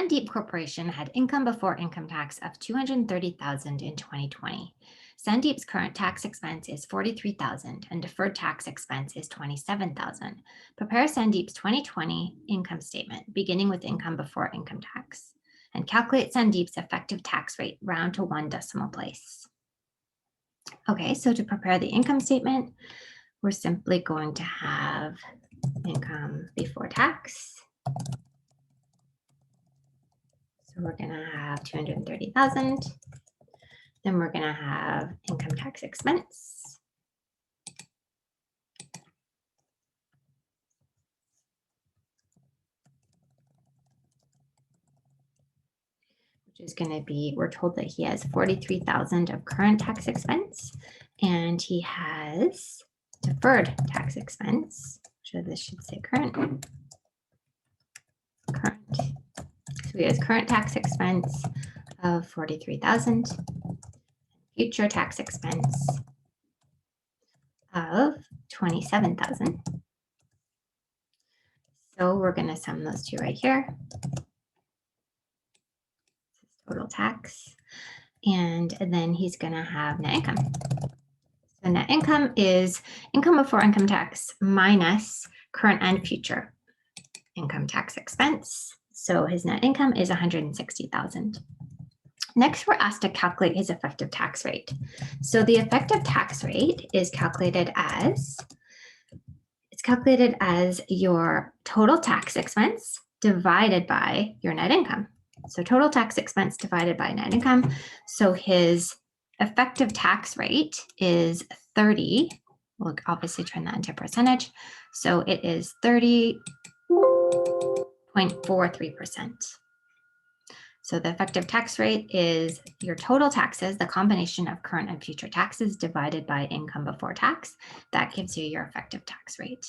Sandeep Corporation had income before income tax of $230,000 in 2020. Sandeep's current tax expense is $43,000 and deferred tax expense is $27,000. Prepare Sandeep's 2020 income statement, beginning with income before income tax, and calculate Sandeep's effective tax rate, round to one decimal place. Okay, so to prepare the income statement, we're simply going to have income before tax. So we're going to have 230,000. Then we're going to have income tax expense. Which is going to be, we're told that he has 43,000 of current tax expense and he has deferred tax expense. So this should say current. So he has current tax expense of 43,000, future tax expense of 27,000. So we're going to sum those two right here. This is total tax. And then he's going to have net income. So net income is income before income tax minus current and future income tax expense. So his net income is 160,000. Next, we're asked to calculate his effective tax rate. So the effective tax rate is calculated as, your total tax expense divided by your net income. So total tax expense divided by net income. So his effective tax rate is 30. We'll obviously turn that into percentage. So it is 30.43%. So the effective tax rate is your total taxes, the combination of current and future taxes divided by income before tax. That gives you your effective tax rate.